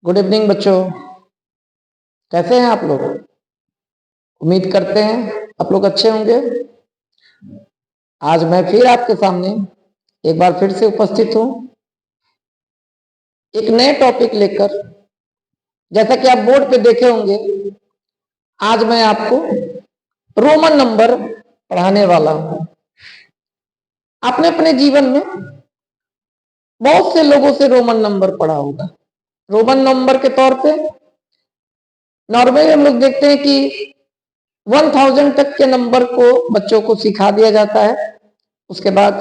Good evening बच्चों, कैसे हैं आप लोग। उम्मीद करते हैं आप लोग अच्छे होंगे। आज मैं फिर आपके सामने एक बार फिर से उपस्थित हूं एक नए टॉपिक लेकर। जैसा कि आप बोर्ड पे देखे होंगे, आज मैं आपको रोमन नंबर पढ़ाने वाला हूं। आपने अपने जीवन में बहुत से लोगों से रोमन नंबर पढ़ा होगा। रोमन नंबर के तौर पे नॉर्मली हम लोग देखते हैं कि 1000 तक के नंबर को बच्चों को सिखा दिया जाता है। उसके बाद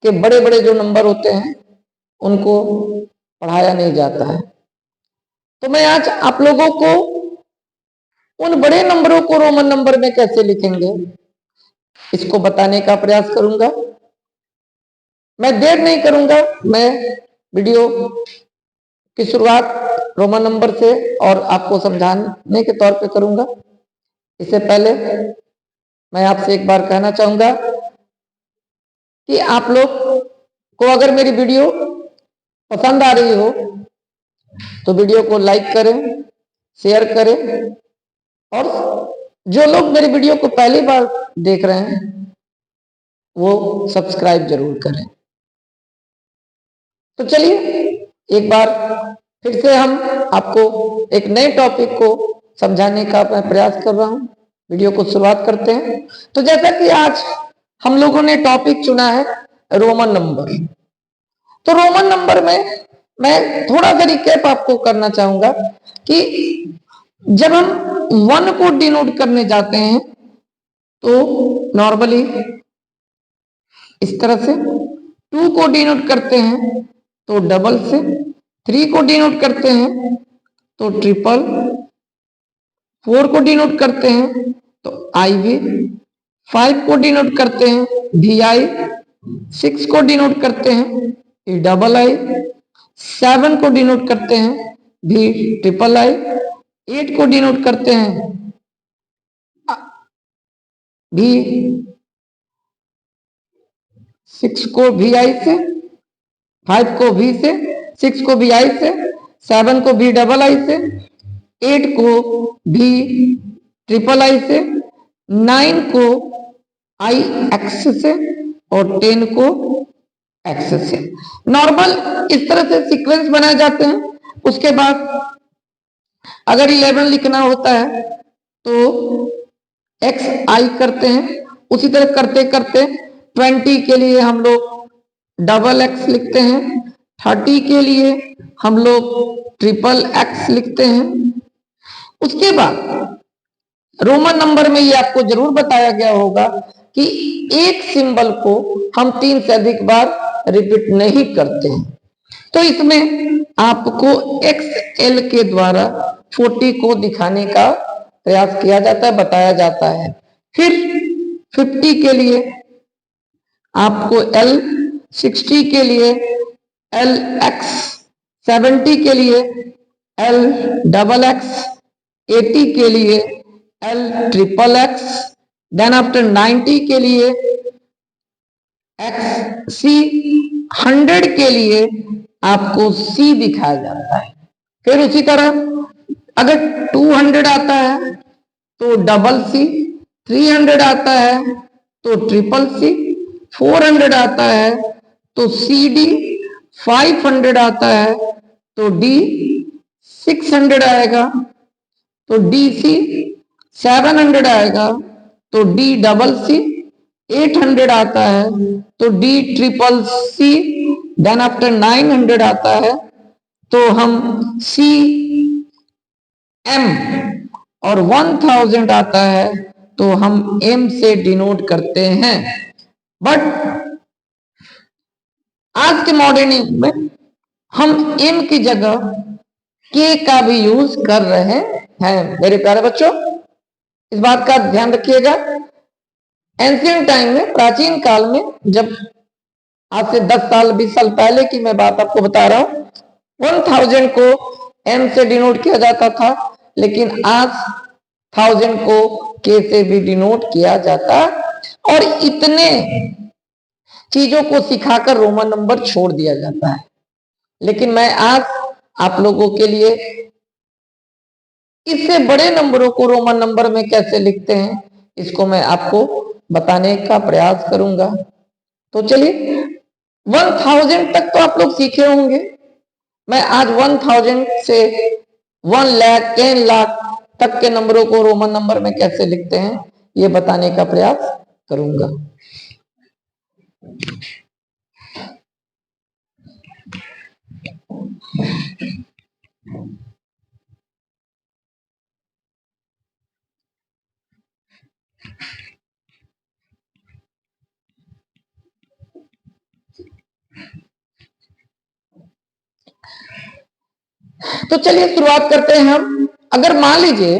के बड़े बड़े जो नंबर होते हैं उनको पढ़ाया नहीं जाता है। तो मैं आज आप लोगों को उन बड़े नंबरों को रोमन नंबर में कैसे लिखेंगे इसको बताने का प्रयास करूंगा। मैं देर नहीं करूंगा, मैं वीडियो की शुरुआत रोमन नंबर से और आपको समझाने के तौर पे करूंगा। इससे पहले मैं आपसे एक बार कहना चाहूंगा कि आप लोग को अगर मेरी वीडियो पसंद आ रही हो तो वीडियो को लाइक करें, शेयर करें, और जो लोग मेरी वीडियो को पहली बार देख रहे हैं वो सब्सक्राइब जरूर करें। तो चलिए एक बार फिर से हम आपको एक नए टॉपिक को समझाने का मैं प्रयास कर रहा हूं। वीडियो को शुरुआत करते हैं। तो जैसा कि आज हम लोगों ने टॉपिक चुना है रोमन नंबर, तो रोमन नंबर में मैं थोड़ा सा रिकैप आपको करना चाहूंगा कि जब हम 1 को डिनोट करने जाते हैं तो नॉर्मली इस तरह से, 2 को डिनोट करते हैं तो डबल से, 3 को डिनोट करते हैं तो ट्रिपल, 4 को डिनोट करते हैं तो IV, 5 को डिनोट करते हैं VI, 6 को डिनोट करते हैं AA, 7 को डिनोट करते हैं VIII, 8 को डिनोट करते हैं V6 को VI से, 5 को V से, 6 को VI से, 7 को VII से, 8 को VIII से, 9 को IX से और 10 को X से। नॉर्मल इस तरह से सीक्वेंस बनाए जाते हैं। उसके बाद अगर 11 लिखना होता है तो XI करते हैं। उसी तरह करते करते 20 के लिए हम लोग XX लिखते हैं, 30 के लिए हम लोग XXX लिखते हैं। उसके बाद रोमन नंबर में ये आपको जरूर बताया गया होगा कि एक सिंबल को हम 3 से अधिक बार रिपीट नहीं करते हैं। तो इसमें आपको XL के द्वारा 40 को दिखाने का प्रयास किया जाता है, बताया जाता है। फिर 50 के लिए आपको L, 60 के लिए LX, 70 के लिए LXX, 80 के लिए LXXX, देन आफ्टर 90 के लिए XC, 100 के लिए आपको C दिखाया जाता है। फिर उसी तरह अगर 200 आता है तो CC, 300 आता है तो CCC, 400 आता है तो CD, 500 आता है तो D, 600 आएगा तो DC, 700 आएगा तो DCC, 800 आता है तो DCCC, देन आफ्टर 900 आता है तो हम CM, और 1000 आता है तो हम M से डिनोट करते हैं। बट आज के मॉडर्न युग में हम M की जगह K का भी यूज कर रहे हैं। मेरे प्यारे बच्चों, इस बात का ध्यान रखिएगा। एंशिएंट टाइम में, प्राचीन काल में, जब आज से 10 साल 20 साल पहले की मैं बात आपको बता रहा हूं, 1000 को M से डिनोट किया जाता था, लेकिन आज 1000 को K से भी डिनोट किया जाता। और इतने चीजों को सिखाकर रोमन नंबर छोड़ दिया जाता है। लेकिन मैं आज आप लोगों के लिए इससे बड़े नंबरों को रोमन नंबर में कैसे लिखते हैं, इसको मैं आपको बताने का प्रयास करूंगा। तो चलिए 1000 तक तो आप लोग सीखे होंगे। मैं आज 1000 से 1 लाख 10 लाख तक के नंबरों को रोमन नंबर में कैसे लिखते हैं ये बताने का प्रयास करूंगा। तो चलिए शुरुआत करते हैं हम। अगर मान लीजिए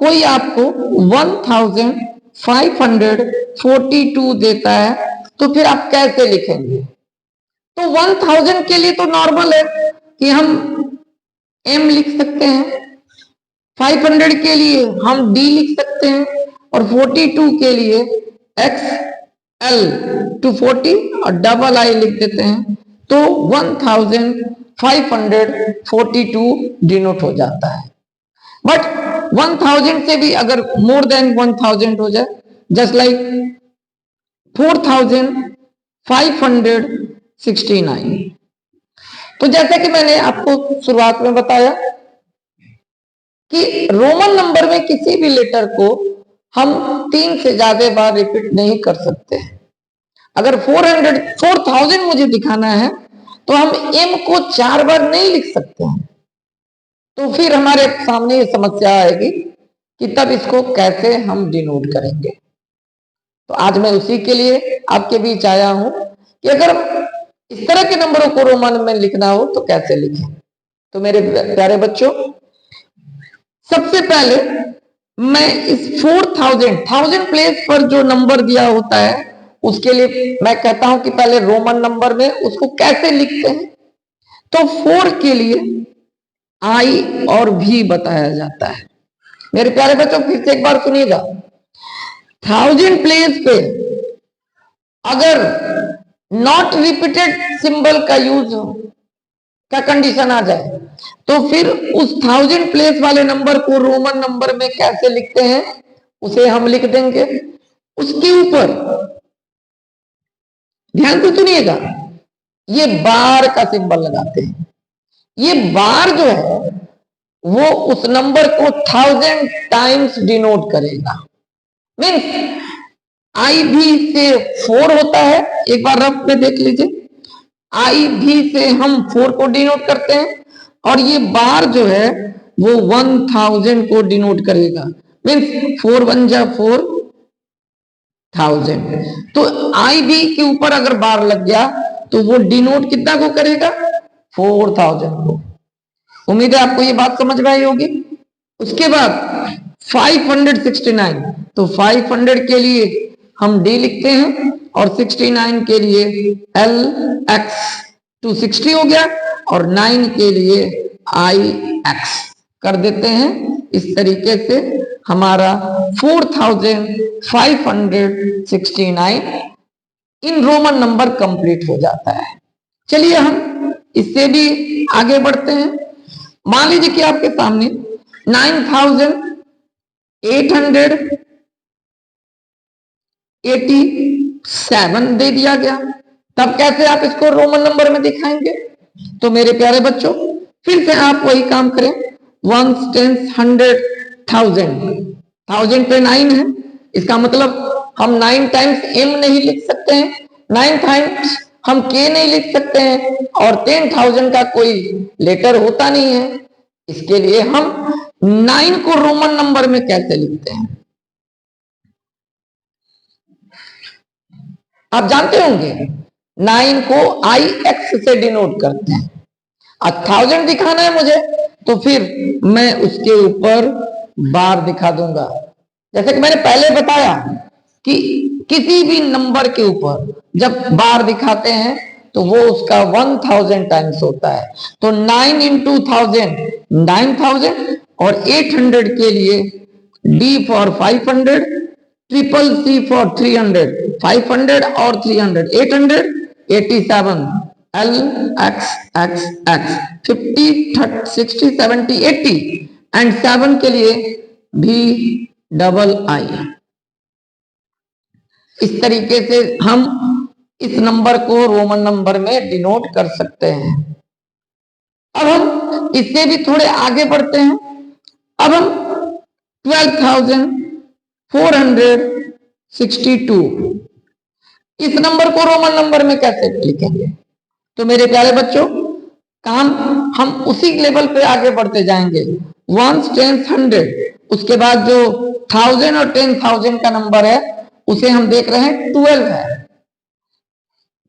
कोई आपको 1542 देता है तो फिर आप कैसे लिखेंगे? तो 1000 के लिए तो नॉर्मल है कि हम m लिख सकते हैं, 500 के लिए हम d लिख सकते हैं और 42 के लिए XL to 40 और डबल I लिख देते हैं, तो 1542 डिनोट हो जाता है। बट 1000 से भी अगर मोर देन 1000 हो जाए, जस्ट लाइक 4569, तो जैसे कि मैंने आपको शुरुआत में बताया कि रोमन नंबर में किसी भी लेटर को हम 3 से ज्यादा बार रिपीट नहीं कर सकते। अगर 4000 मुझे दिखाना है तो हम m को 4 बार नहीं लिख सकते हैं, तो फिर हमारे सामने ये समस्या आएगी कि तब इसको कैसे हम डिनोट करेंगे। तो आज मैं उसी के लिए आपके बीच आया हूं कि अगर इस तरह के नंबरों को रोमन में लिखना हो तो कैसे लिखें। तो मेरे प्यारे बच्चों, सबसे पहले मैं इस 1000 प्लेस पर जो नंबर दिया होता है उसके लिए मैं कहता हूं कि पहले रोमन नंबर में उसको कैसे लिखते हैं। तो 4 के लिए I और V बताया जाता है। मेरे प्यारे बच्चों फिर से एक बार सुनिएगा, 1000 प्लेस पे अगर नॉट रिपीटेड सिंबल का यूज का कंडीशन आ जाए तो फिर उस 1000 प्लेस वाले नंबर को रोमन नंबर में कैसे लिखते हैं उसे हम लिख देंगे। उसके ऊपर ध्यान से सुनिएगा, ये बार का सिंबल लगाते हैं। ये बार जो है वो उस नंबर को 1000 टाइम्स डिनोट करेगा। मीन्स आई भी से 4 होता है, एक बार रफ में देख लीजिए, आई भी से हम 4 को डिनोट करते हैं और ये बार जो है वो 1000 को डिनोट करेगा। मीन्स 4 1 जा 4000, तो आई भी के ऊपर अगर बार लग गया तो वो डिनोट कितना को करेगा? 4000 को। उम्मीद है आपको ये बात समझ में आई होगी। उसके बाद 569, तो 500 के लिए हम डी लिखते हैं और 69 के लिए एल एक्स, 260 हो गया और 9 के लिए आई एक्स कर देते हैं। इस तरीके से हमारा 4569 इन रोमन नंबर कंप्लीट हो जाता है। चलिए हम इससे भी आगे बढ़ते हैं। मान लीजिए कि आपके सामने 9887 दे दिया गया, तब कैसे आप इसको रोमन नंबर में दिखाएंगे? तो मेरे प्यारे बच्चों फिर से आप वही काम करें, 1 10 100 1000, 1000 पे 9 है, इसका मतलब हम 9 टाइम्स m नहीं लिख सकते हैं, 9 टाइम्स हम k नहीं लिख सकते हैं और 10,000 का कोई लेटर होता नहीं है। इसके लिए हम 9 को रोमन नंबर में कैसे लिखते हैं? आप जानते होंगे 9 को IX से डिनोट करते हैं। 1000 दिखाना है मुझे तो फिर मैं उसके ऊपर बार दिखा दूंगा। जैसे कि मैंने पहले बताया कि किसी भी नंबर के ऊपर जब बार दिखाते हैं तो वो उसका 1000 टाइम्स होता है। तो 9 into 1000 9000 और 800 के लिए D for 500, triple C for 300, 500 और 300 887, L X X X 50 60 70 80 and 7 के लिए V डबल आई। इस तरीके से हम इस नंबर को रोमन नंबर में डिनोट कर सकते हैं। अब हम इससे भी थोड़े आगे बढ़ते हैं। अब हम 12,462 इस नंबर को रोमन नंबर में कैसे लिखेंगे? तो मेरे प्यारे बच्चों, काम हम उसी लेवल पे आगे बढ़ते जाएंगे। 1 10 100 उसके बाद जो 1000 और 10,000 का नंबर है उसे हम देख रहे हैं 12 है।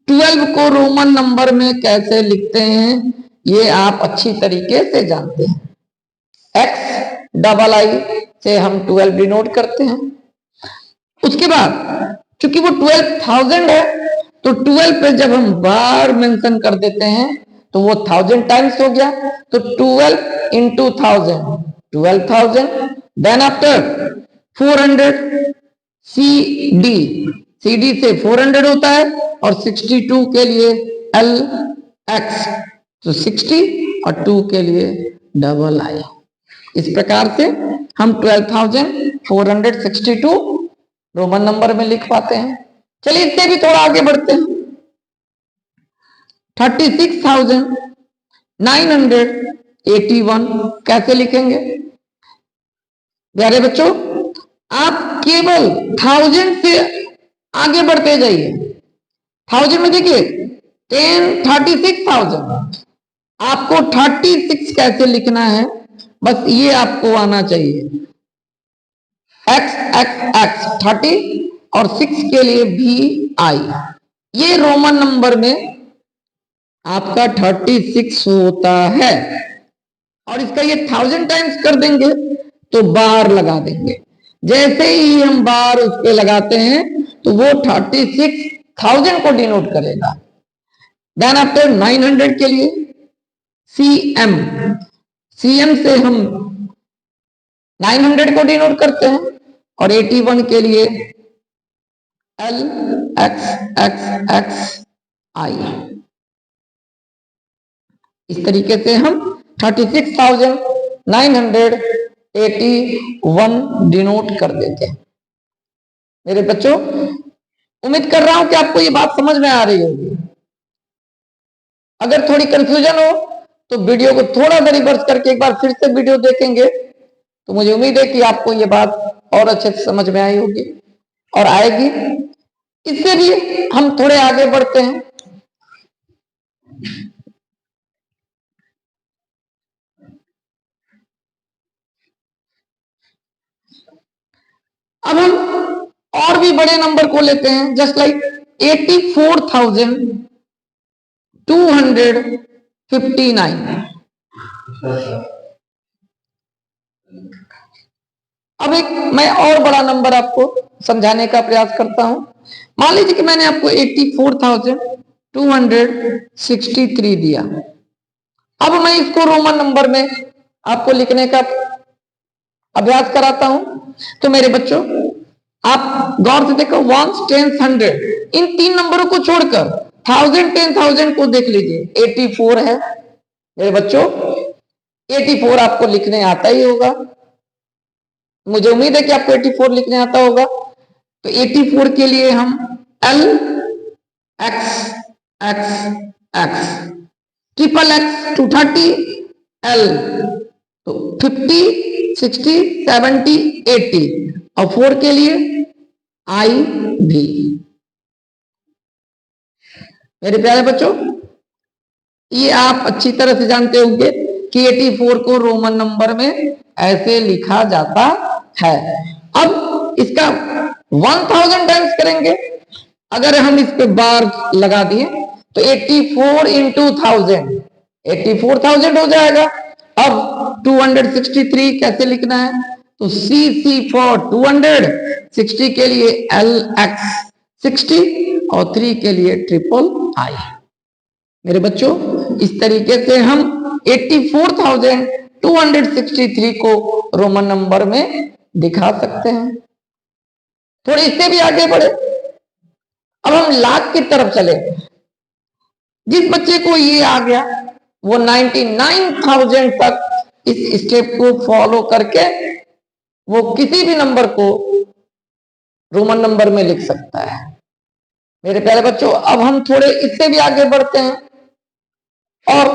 12 को रोमन नंबर में कैसे लिखते हैं ये आप अच्छी तरीके से जानते हैं। X डबल आई से हम 12 डिनोट करते हैं। उसके बाद चूंकि वो 12,000 है तो 12 पे जब हम बार मेंशन कर देते हैं तो वो 1000 टाइम्स हो गया, तो 12 इंटू 1000 12,000। देन आफ्टर 400 CD से 400 होता है और 62 के लिए LX तो 60 और 2 के लिए डबल आई। इस प्रकार से हम 12,462 रोमन नंबर में लिख पाते हैं। चलिए इससे भी थोड़ा आगे बढ़ते हैं। 36,981 कैसे लिखेंगे? प्यारे बच्चों, आप केवल 1000 से आगे बढ़ते जाइए। 1000 में देखिए 36,000, आपको 36 कैसे लिखना है बस ये आपको आना चाहिए। X X X 30 और 6 के लिए VI, ये रोमन नंबर में आपका 36 होता है और इसका ये 1000 टाइम्स कर देंगे तो बार लगा देंगे। जैसे ही हम बार उस पे लगाते हैं तो वो 36,000 को डिनोट करेगा। देन आफ्टर 900 के लिए CM से हम 900 को डिनोट करते हैं और 81 के लिए LXXXI। इस तरीके से हम 36,981 डिनोट कर देते हैं। मेरे बच्चों, उम्मीद कर रहा हूं कि आपको ये बात समझ में आ रही होगी। अगर थोड़ी कंफ्यूजन हो तो वीडियो को थोड़ा सा रिवर्स करके एक बार फिर से वीडियो देखेंगे तो मुझे उम्मीद है कि आपको ये बात और अच्छे से समझ में आई होगी और आएगी। इससे भी हम थोड़े आगे बढ़ते हैं। अब हम और भी बड़े नंबर को लेते हैं, जस्ट लाइक 84,259। अब एक मैं और बड़ा नंबर आपको समझाने का प्रयास करता हूं। मान लीजिए कि मैंने आपको 84,263 दिया। अब मैं इसको रोमन नंबर में आपको लिखने का अभ्यास कराता हूं। तो मेरे बच्चों, आप गौर से देखो 1 10 100 इन 3 नंबरों को छोड़कर 1000 10,000 को देख लीजिए। 84 है मेरे बच्चों, 84 आपको लिखने आता ही होगा। मुझे उम्मीद है कि आपको 84 लिखने आता होगा। तो 84 के लिए हम L X X X triple X 230 L तो 50 60 70 80 और 4 के लिए I V। मेरे प्यारे बच्चों, ये आप अच्छी तरह से जानते होंगे कि 84 को रोमन नंबर में ऐसे लिखा जाता है। अब इसका 1000 टाइम्स करेंगे। अगर हम इस पे बार लगा दिए तो 84 इंटू 1000 84,000 हो जाएगा। अब 263 कैसे लिखना है? तो CC फॉर 200, 60 के लिए LX 60 और 3 के लिए ट्रिपल I। मेरे बच्चों, इस तरीके से हम 84,263 को रोमन नंबर में दिखा सकते हैं। थोड़े इससे भी आगे बढ़े, अब हम लाख की तरफ चले। जिस बच्चे को ये आ गया वो 99,000 तक इस स्टेप को फॉलो करके वो किसी भी नंबर को रोमन नंबर में लिख सकता है। मेरे प्यारे बच्चों, अब हम थोड़े इससे भी आगे बढ़ते हैं और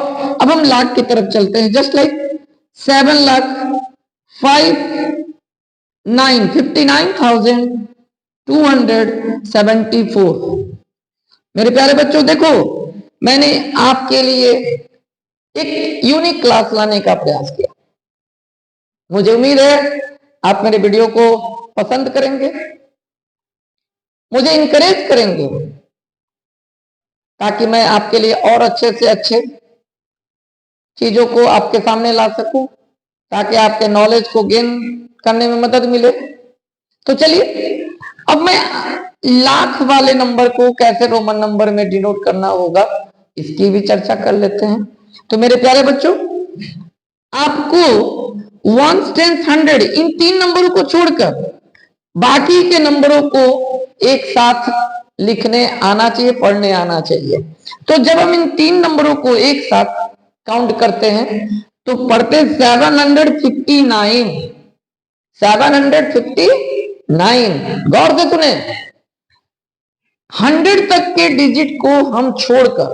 अब हम लाख की तरफ चलते हैं। Just like 7,59,274। मेरे प्यारे बच्चों देखो, मैंने आपके लिए एक यूनिक क्लास लाने का प्रयास किया। मुझे उम्मीद है आप मेरे वीडियो को पसंद करेंगे, मुझे इनकरेज करेंगे ताकि मैं आपके लिए और अच्छे से अच्छे चीजों को आपके सामने ला सकूं, ताकि आपके नॉलेज को गेन करने में मदद मिले। तो चलिए अब मैं लाख वाले नंबर को कैसे रोमन नंबर में डिनोट करना होगा इसकी भी चर्चा कर लेते हैं। तो मेरे प्यारे बच्चों, आपको 1, 10, 100 इन 3 नंबरों को छोड़कर बाकी के नंबरों को एक साथ लिखने आना चाहिए, पढ़ने आना चाहिए। तो जब हम इन 3 नंबरों को एक साथ काउंट करते हैं तो पढ़ते 759। 759। गौर से सुने, 100 तक के डिजिट को हम छोड़कर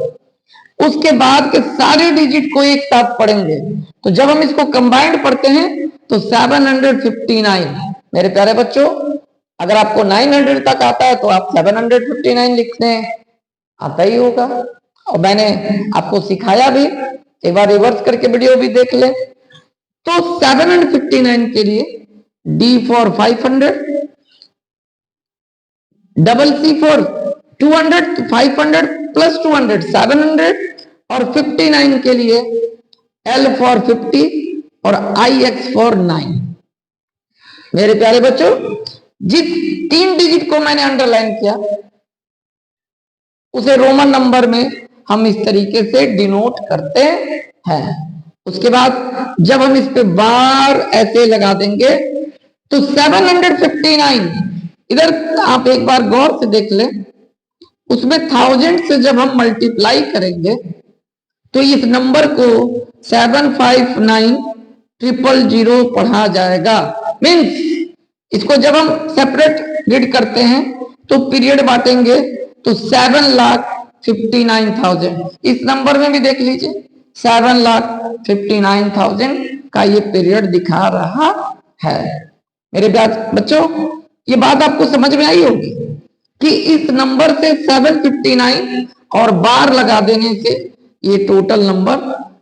उसके बाद के सारे डिजिट को एक साथ पढ़ेंगे। तो जब हम इसको कंबाइंड पढ़ते हैं तो 759। मेरे प्यारे बच्चों, अगर आपको 900 तक आता है तो आप 759 लिखने आता ही होगा। और मैंने आपको सिखाया भी, एक बार रिवर्स करके वीडियो भी देख ले। तो 759 के लिए D for 500, double C for 200, 500 plus 200 700, और 59 के लिए L फॉर 50 और IX फॉर 9। मेरे प्यारे बच्चों, जिस 3 डिजिट को मैंने अंडरलाइन किया उसे रोमन नंबर में हम इस तरीके से डिनोट करते हैं। उसके बाद जब हम इस पे बार ऐसे लगा देंगे तो 759, इधर आप एक बार गौर से देख लें, उसमें 1000 से जब हम मल्टीप्लाई करेंगे तो इस नंबर को 759,000 पढ़ा जाएगा। मीन्स इसको जब हम सेपरेट रीड करते हैं तो पीरियड बांटेंगे तो 7,59,000। इस नंबर में भी देख लीजिए 7,59,000 का ये पीरियड दिखा रहा है। मेरे बच्चों, ये बात आपको समझ में आई होगी कि इस नंबर से 759 और बार लगा देने से ये टोटल नंबर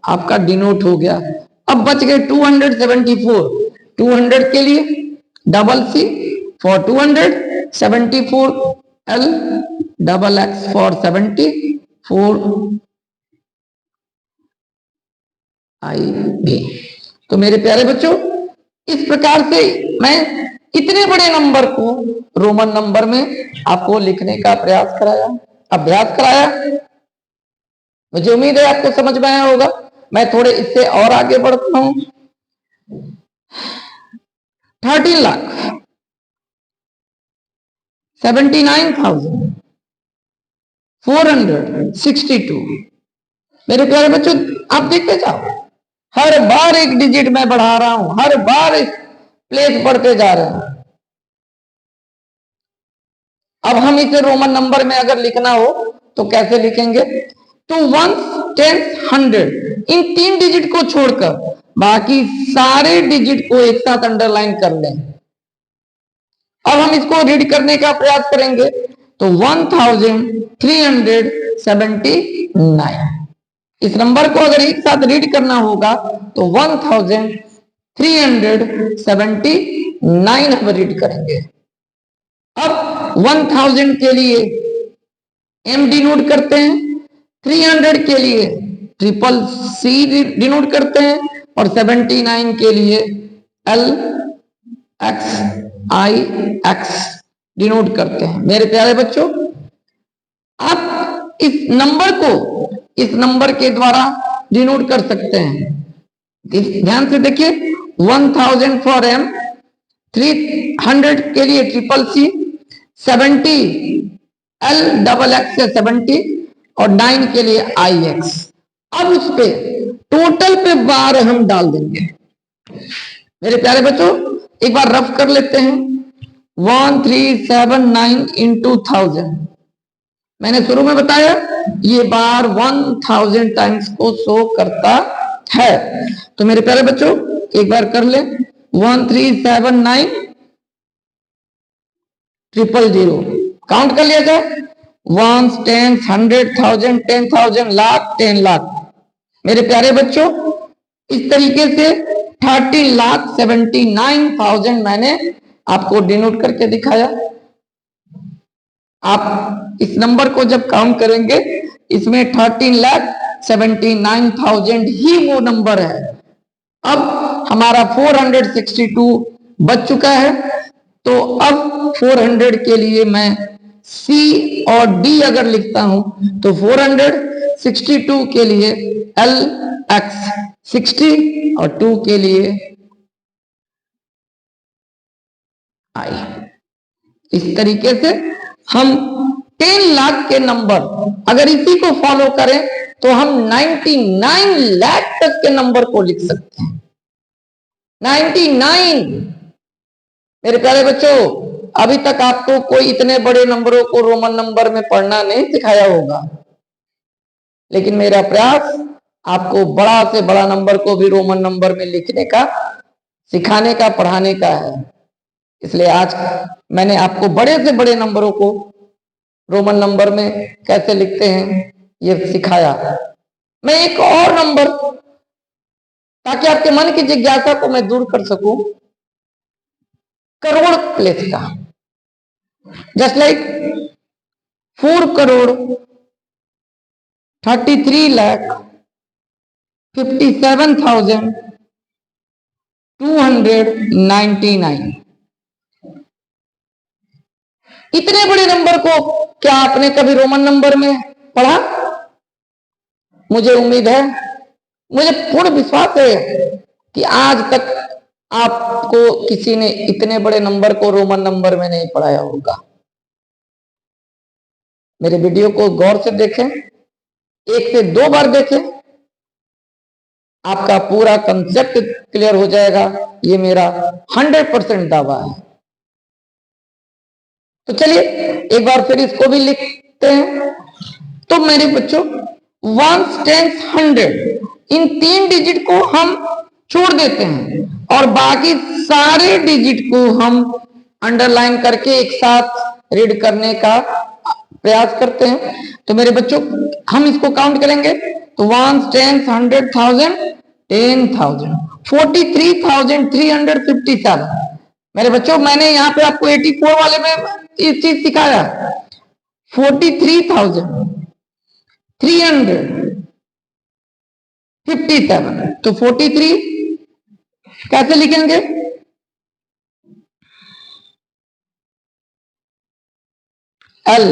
आपका डिनोट हो गया। अब बच गए 274। 200 के लिए double C for 200, 74 L, double X for 74 IB। तो मेरे प्यारे बच्चों, इस प्रकार से मैं इतने बड़े नंबर को रोमन नंबर में आपको लिखने का प्रयास कराया, अभ्यास कराया। मुझे उम्मीद है आपको समझ में आया होगा। मैं थोड़े इससे और आगे बढ़ता हूं। 13,79,462। मेरे प्यारे बच्चों, आप देखते जाओ, हर बार एक डिजिट मैं बढ़ा रहा हूं, हर बार एक प्लेस बढ़ते जा रहे हैं। अब हम इसे रोमन नंबर में अगर लिखना हो तो कैसे लिखेंगे? तो 1, 10, 100 इन 3 डिजिट को छोड़कर बाकी सारे डिजिट को एक साथ अंडरलाइन कर लें। अब हम इसको रीड करने का प्रयास करेंगे तो 1379। इस नंबर को अगर एक साथ रीड करना होगा तो 1379 हम रीड करेंगे। अब 1000 के लिए M डिनोट करते हैं, 300 के लिए ट्रिपल C डिनोट करते हैं और 79 के लिए LXIX डिनोट करते हैं। मेरे प्यारे बच्चों, आप इस नंबर को इस नंबर के द्वारा डिनोट कर सकते हैं। ध्यान से देखिए, 1000 फॉर M, 300 के लिए triple C, 70 L, double X से 70 और 9 के लिए IX। अब उस पे टोटल पे बार हम डाल देंगे। मेरे प्यारे बच्चों एक बार रफ कर लेते हैं। 1379 इंटू 1000, मैंने शुरू में बताया ये बार 1000 टाइम्स को शो करता है। तो मेरे प्यारे बच्चों एक बार कर ले, 1379 000 काउंट कर लिया जाए। 1 10 100 1000 10,000 लाख 10 लाख। मेरे प्यारे बच्चों इस तरीके से 30,79,000 मैंने आपको डिनोट करके दिखाया। आप इस नंबर को जब काउंट करेंगे इसमें 13,79,000 ही वो नंबर है। अब हमारा 462 बच चुका है। तो अब 400 के लिए मैं C और D अगर लिखता हूं तो 462 के लिए LX 60 और 2 के लिए I। इस तरीके से हम 10 लाख के नंबर अगर इसी को फॉलो करें तो हम 99 लाख तक के नंबर को लिख सकते हैं। 99। मेरे प्यारे बच्चों अभी तक आपको कोई इतने बड़े नंबरों को रोमन नंबर में पढ़ना नहीं सिखाया होगा, लेकिन मेरा प्रयास आपको बड़ा से बड़ा नंबर को भी रोमन नंबर में लिखने का, सिखाने का, पढ़ाने का है। इसलिए आज मैंने आपको बड़े से बड़े नंबरों को रोमन नंबर में कैसे लिखते हैं ये सिखाया। मैं एक और नंबर ताकि आपके मन की जिज्ञासा को मैं दूर कर सकूं, करोड़ प्लेस का। Just like 4,33,57,299। इतने बड़े नंबर को क्या आपने कभी रोमन नंबर में पढ़ा? मुझे उम्मीद है, मुझे पूर्ण विश्वास है कि आज तक आपको किसी ने इतने बड़े नंबर को रोमन नंबर में नहीं पढ़ाया होगा। मेरे वीडियो को गौर से देखें, 1 से 2 बार देखें, आपका पूरा कंसेप्ट क्लियर हो जाएगा। ये मेरा 100% दावा है। तो चलिए एक बार फिर इसको भी लिखते हैं। तो मेरे बच्चों 1 10 100 इन 3 डिजिट को हम छोड़ देते हैं और बाकी सारे डिजिट को हम अंडरलाइन करके एक साथ रीड करने का प्रयास करते हैं। तो मेरे बच्चों हम इसको काउंट करेंगे तो 1 10 100,000 10,000 43,357। मेरे बच्चों मैंने यहाँ पे आपको 84 वाले में ये चीज सिखाया, 43,357। तो 43 कैसे लिखेंगे? L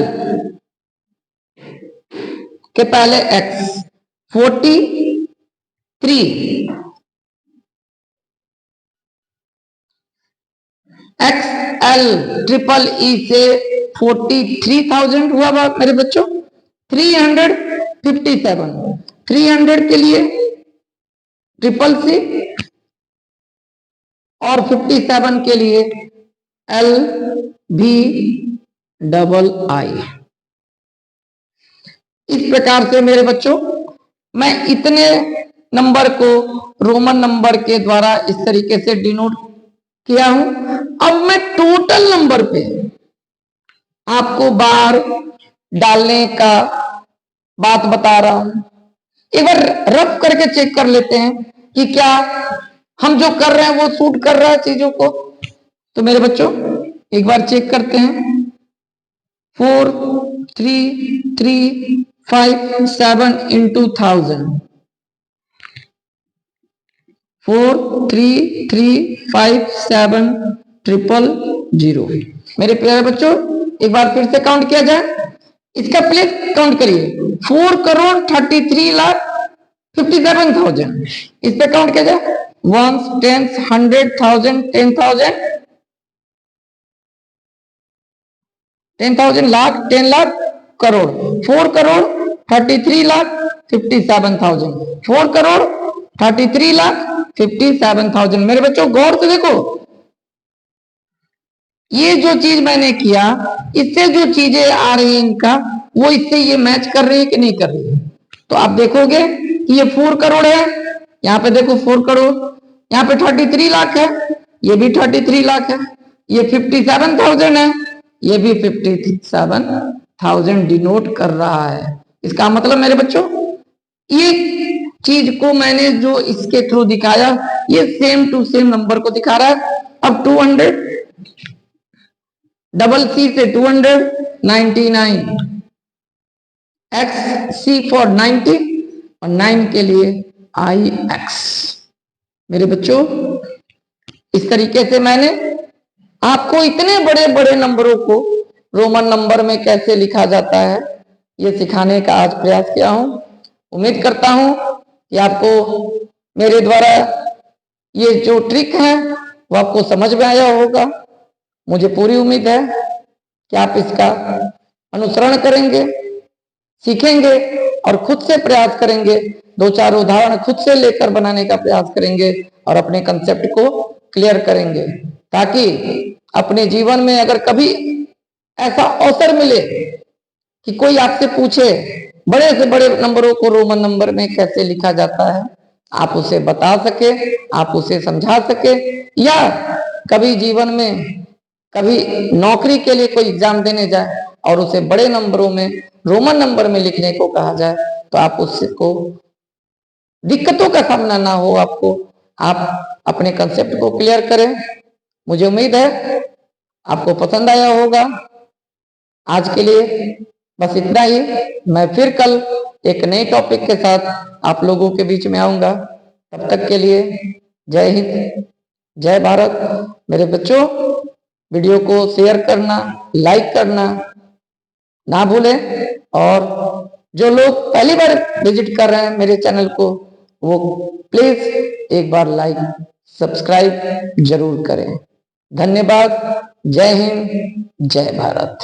के पहले X 43 XL ट्रिपल E से 43,000 हुआ बात मेरे बच्चों। 357 300 के लिए ट्रिपल C और 57 के लिए LVII। इस प्रकार से मेरे बच्चों मैं इतने नंबर को रोमन नंबर के द्वारा इस तरीके से डिनोट किया हूं। अब मैं टोटल नंबर पे आपको बार डालने का बात बता रहा हूं। एक बार रफ करके चेक कर लेते हैं कि क्या हम जो कर रहे हैं वो सूट कर रहा है चीजों को। तो मेरे बच्चों एक बार चेक करते हैं। 4,3,3,5,7 इंटू 1000 4,3,3,5,7,000। मेरे प्यारे बच्चों एक बार फिर से काउंट किया जाए, इसका प्लेस काउंट करिए। 4,33,57,000 इस पे काउंट किया जाए। 1 10 100,000 10,000 10,000 लाख 10 लाख करोड़। 4,33,57,000 33,57,000, 4,33,57,000। मेरे बच्चों गौर से देखो, ये जो चीज मैंने किया, इससे जो चीजें आ रही है इनका, वो इससे ये मैच कर रही है कि नहीं कर रही है। तो आप देखोगे कि ये 4 करोड़ है, यहाँ पे देखो 4 करोड़, यहाँ पे 33 लाख है, ये भी 33 लाख है, ये 57,000 है, ये भी 57,000 डिनोट कर रहा है। इसका मतलब मेरे बच्चों, ये चीज को मैंने जो इसके थ्रू दिखाया, ये सेम टू सेम नंबर को दिखा रहा है। अब 200 डबल सी से 299, एक्स सी फॉर 90 और 9 के लिए आई एक्स। मेरे बच्चों, इस तरीके से मैंने आपको इतने बड़े बड़े नंबरों को रोमन नंबर में कैसे लिखा जाता है, ये सिखाने का आज प्रयास किया हूं। उम्मीद करता हूं कि आपको मेरे द्वारा ये जो ट्रिक है वो आपको समझ में आया होगा। मुझे पूरी उम्मीद है कि आप इसका अनुसरण करेंगे, सीखेंगे और खुद से प्रयास करेंगे। 2-4 उदाहरण खुद से लेकर बनाने का प्रयास करेंगे और अपने कंसेप्ट को क्लियर करेंगे, ताकि अपने जीवन में अगर कभी ऐसा अवसर मिले कि कोई आपसे पूछे बड़े से बड़े नंबरों को रोमन नंबर में कैसे लिखा जाता है, आप उसे बता सके, आप उसे समझा सके, या कभी जीवन में कभी नौकरी के लिए कोई एग्जाम देने जाए और उसे बड़े नंबरों में रोमन नंबर में लिखने को कहा जाए, तो आप उसको दिक्कतों का सामना ना हो आपको, आप अपने कंसेप्ट को क्लियर करें। मुझे उम्मीद है आपको पसंद आया होगा। आज के लिए बस इतना ही। मैं फिर कल एक नए टॉपिक के साथ आप लोगों के बीच में आऊंगा। तब तक के लिए जय हिंद, जय भारत। मेरे बच्चों, वीडियो को शेयर करना, लाइक करना ना भूलें, और जो लोग पहली बार विजिट कर रहे हैं मेरे चैनल को, वो प्लीज एक बार लाइक सब्सक्राइब जरूर करें। धन्यवाद। जय हिंद, जय भारत।